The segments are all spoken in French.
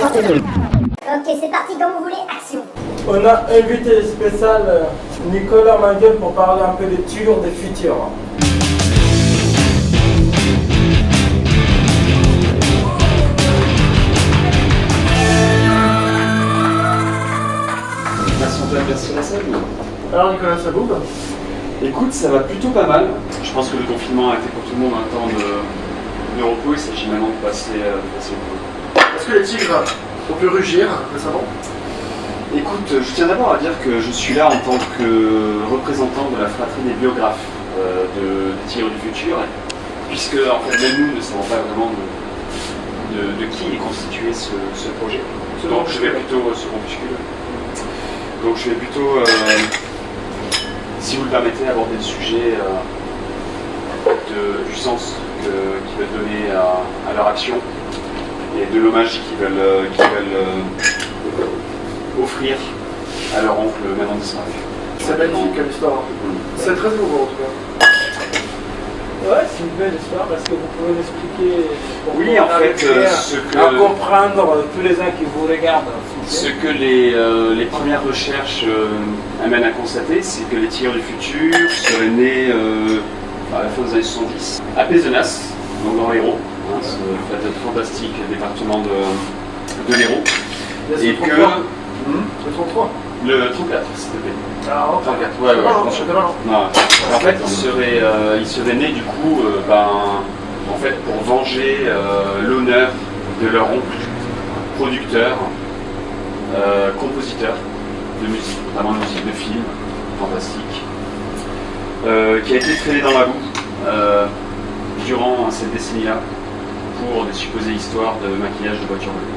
Ok, c'est parti, comme vous voulez, action. On a invité spécial Nicolas Manguel pour parler un peu des tueurs du futur. Merci la salle. Alors Nicolas Saboub. Écoute, ça va plutôt pas mal. Je pense que le confinement a été pour tout le monde un temps de repos. Il s'agit maintenant de passer au boulot. Est-ce que les tigres ont pu rugir récemment? Écoute, je tiens d'abord à dire que je suis là en tant que représentant de la fratrie des biographes des Tigres du Futur, puisque en fait même nous ne savons pas vraiment de qui est constitué ce projet. Donc je vais plutôt ce groupuscule. Donc je vais plutôt, si vous le permettez, aborder le sujet du sens qu'ils veulent donner à leur action et de l'hommage qu'ils veulent offrir à leur oncle maintenant disparu. C'est magnifique comme histoire. C'est très émouvant en tout cas. Ouais, c'est une belle histoire parce que vous pouvez m'expliquer Oui, en fait, à comprendre tous les uns qui vous regardent. Ce que les premières recherches amènent à constater, c'est que les tigres du futur seraient nés à la fin des années 70 à Pézenas, donc dans l'Hérault, ce fantastique département de l'Hérault. Et que... Le 33. Le 34, s'il te plaît. Ah, 34, ouais. Non. En fait, il serait né du coup, en fait, pour venger l'honneur de leur oncle, producteur, compositeur de musique, notamment de musique de film, fantastique, qui a été traîné dans la boue durant cette décennie-là pour des supposées histoires de maquillage de voitures volées.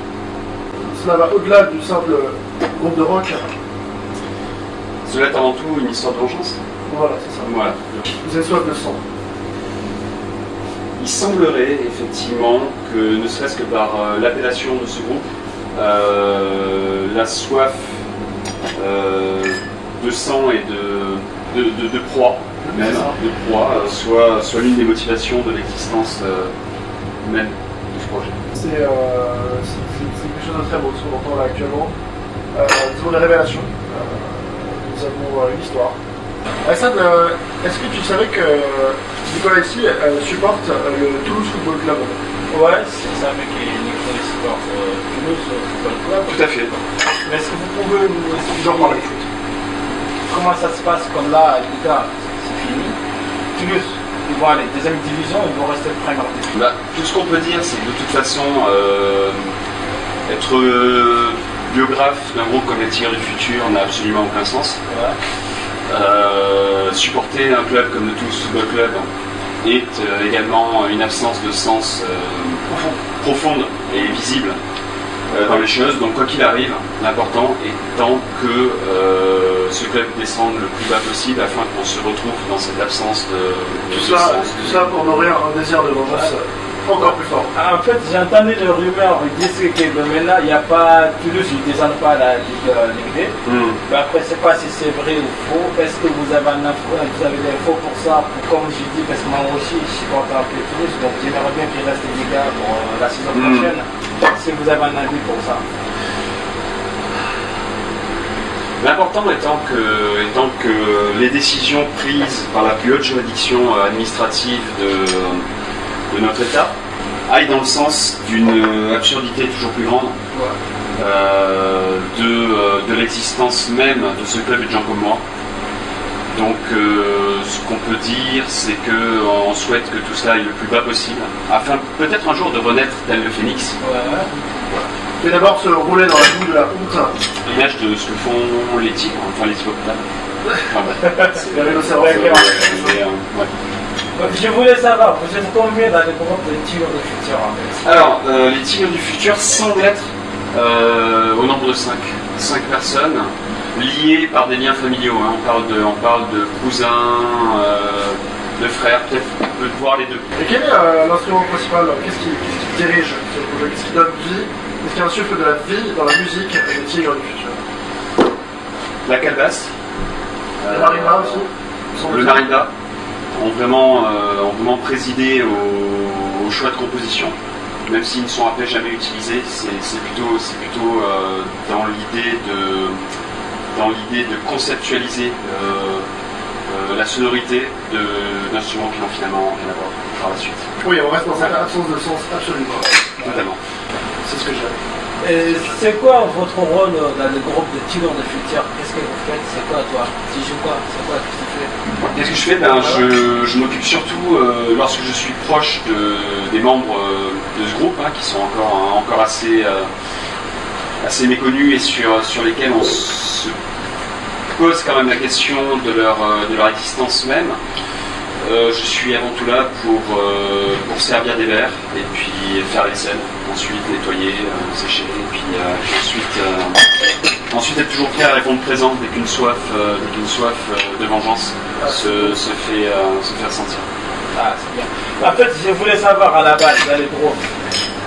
Cela va au-delà du simple groupe de rock. Cela est avant tout une histoire de vengeance. Voilà, c'est ça. Voilà. Vous avez soif de sang. Il semblerait effectivement que, ne serait-ce que par l'appellation de ce groupe, la soif de sang et de proie, même, de proie, soit l'une des motivations de l'existence même de ce projet. C'est quelque chose de très beau ce qu'on entend là actuellement. Nous avons des révélations. Nous avons une histoire. Hassan, est-ce que tu savais que Nicolas ici supporte le Toulouse Football Club? Ouais, c'est ça, mec, Nicolas supporte Toulouse Football Club. Tout à fait. Mais est-ce que vous pouvez nous J'en parle de foot. comment ça se passe comme là, les gars, c'est fini. Toulouse, ils vont aller deuxième division, ils vont rester première division. Tout ce qu'on peut dire, c'est que de toute façon, être biographe d'un groupe comme les Tigres du Futur n'a absolument aucun sens. Ouais. Supporter un club comme le Toulouse Football Club est également une absence de sens profonde et visible dans les choses. Donc quoi qu'il arrive, l'important étant que ce club descende le plus bas possible afin qu'on se retrouve dans cette absence de Tout ça pour nourrir un désir de vengeance encore plus fort. En fait, j'ai entendu les rumeurs, ils disent que maintenant, il n'y a pas, Toulouse, ils ne descendent pas la Ligue 2. Mais après, je ne sais pas si c'est vrai ou faux. Est-ce que vous avez des infos pour ça? Comme je dis, parce que moi aussi, je supporte un peu Toulouse, donc j'aimerais bien qu'il reste les gars pour la saison prochaine. Si vous avez un avis pour ça. L'important étant que les décisions prises par la plus haute juridiction administrative de notre État aillent dans le sens d'une absurdité toujours plus grande de l'existence même de ce club et de gens comme moi. Donc ce qu'on peut dire, c'est qu'on souhaite que tout cela aille le plus bas possible, afin peut-être un jour de renaître tel le phénix. Voilà. Et d'abord se rouler dans la boue de la honte. L'image de ce que font les tigres, enfin les hippopotames. C'est les rhinocéros. Je voulais savoir, vous êtes combien dans les groupes des Tigres du Futur en fait? Alors, les Tigres du Futur semblent être au nombre de 5 personnes, liées par des liens familiaux. Hein. On parle de cousins, de frères, peut-être on peut voir les deux. Et quel est l'instrument principal? Qu'est-ce qui dirige ce projet? Qu'est-ce qui donne vie? Qu'est-ce qui insuffle de la vie dans la musique des Tigres du Futur? La calebasse. Le marimba aussi? Le marimba. Ont vraiment présidé au choix de composition. même s'ils ne sont après jamais utilisés. C'est plutôt dans l'idée de conceptualiser la sonorité d'instruments qui n'ont finalement rien à voir par la suite. Oui, on reste dans cette absence de sens absolument. Totalement. C'est ce que j'aime. Et c'est quoi votre rôle dans le groupe de Tigre de Futur? Qu'est-ce que vous faites? C'est quoi toi? Tu joues quoi? C'est quoi que tu fais? Qu'est-ce que je fais? Je m'occupe surtout, lorsque je suis proche des membres de ce groupe, qui sont encore assez méconnus et sur lesquels on se pose quand même la question de leur existence même. Je suis avant tout là pour servir des verres et puis faire les scènes, ensuite nettoyer, sécher, et puis ensuite être toujours prêt à répondre présent dès qu'une soif de vengeance se fait ressentir. Ah, c'est bien. En fait, je voulais savoir à la base, dans les groupes,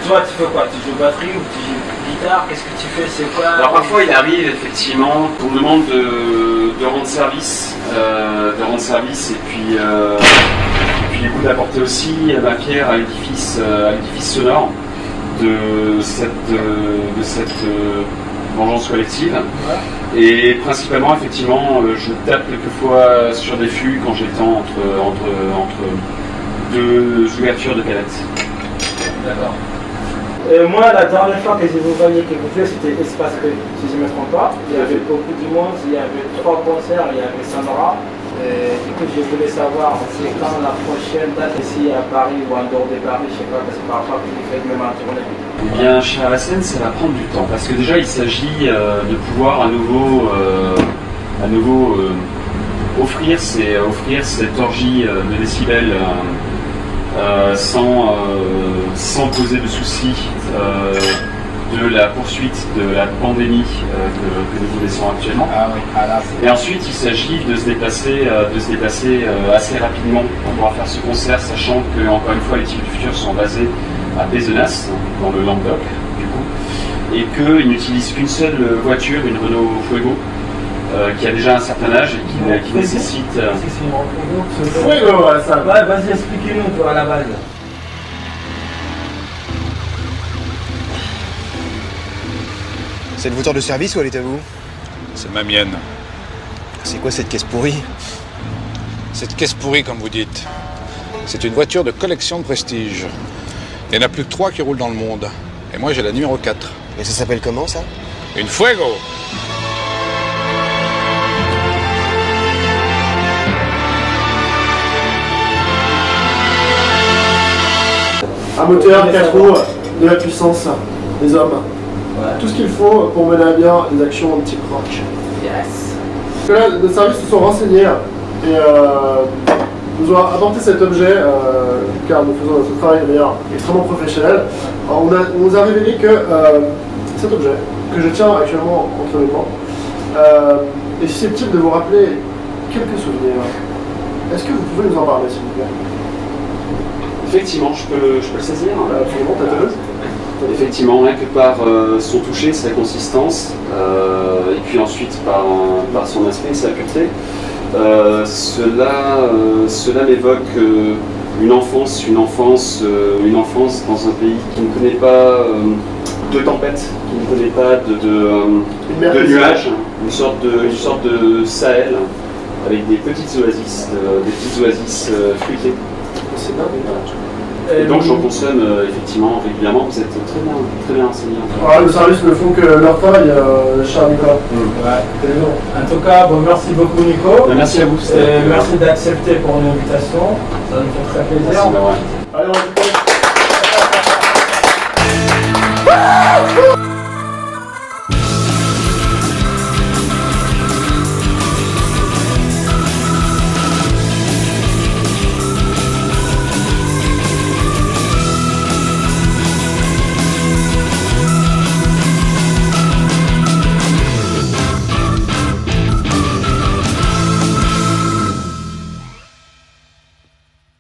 toi tu fais quoi? Tu joues batterie ou tu joues guitare? Qu'est-ce que tu fais? C'est quoi? Alors parfois il arrive effectivement qu'on me demande de rendre service et puis du coup d'apporter aussi ma pierre à l'édifice sonore de cette vengeance collective. Et principalement effectivement je tape quelquefois sur des fûts quand j'ai le temps entre deux ouvertures de canettes. D'accord. Moi, la dernière fois que je vous voyais que vous faites, c'était Espace B, si je ne me trompe pas. Il y avait beaucoup de monde, il y avait 3 concerts, il y avait Sandra. Du coup, je voulais savoir, c'est quand la prochaine date ici à Paris ou en dehors de Paris, je ne sais pas, parce que parfois vous faites même en tournée. Eh bien, chez Alassane, ça va prendre du temps, parce que déjà, il s'agit de pouvoir à nouveau offrir cette orgie de décibels sans poser de soucis de la poursuite de la pandémie que nous connaissons actuellement. Ah oui, et ensuite, il s'agit de se déplacer assez rapidement pour pouvoir faire ce concert, sachant que, encore une fois, les Tigres du Futur sont basés à Pézenas, dans le Languedoc, du coup, et qu'ils n'utilisent qu'une seule voiture, une Renault Fuego, qui a déjà un certain âge et qui nécessite... Fuego, ça. Ouais, vas-y, expliquez-nous, toi, à la base. C'est une voiture de service ou elle est à vous? C'est ma mienne. C'est quoi cette caisse pourrie? Cette caisse pourrie, comme vous dites, c'est une voiture de collection de prestige. Il n'y en a plus que 3 qui roulent dans le monde. Et moi, j'ai la numéro 4. Et ça s'appelle comment, ça? Une Fuego! Un moteur, 4 roues, de la puissance, des hommes. Ouais. Tout ce qu'il faut pour mener à bien des actions de type rock. Yes. Parce que là, nos services se sont renseignés et nous ont apporté cet objet, car nous faisons notre travail de manière extrêmement professionnelle. Alors, on nous a révélé que cet objet, que je tiens actuellement entre mes mains, est susceptible de vous rappeler quelques souvenirs. Est-ce que vous pouvez nous en parler, s'il vous plaît? Effectivement, je peux le saisir. Absolument, t'as Effectivement, rien que par son toucher, sa consistance, et puis ensuite par son aspect, sa pureté, cela m'évoque une enfance dans un pays qui ne connaît pas de tempête, qui ne connaît pas de nuages, une sorte de Sahel avec des petites oasis fruitées. C'est dingue. Et donc j'en consomme effectivement régulièrement. Vous êtes très bien enseigné. Le service ne font que leur travail, cher Nicolas. Ouais. En tout cas, bon, merci beaucoup Nico. Merci à vous. Merci d'accepter pour l'invitation. Ça nous fait très plaisir. Merci, Allez, on va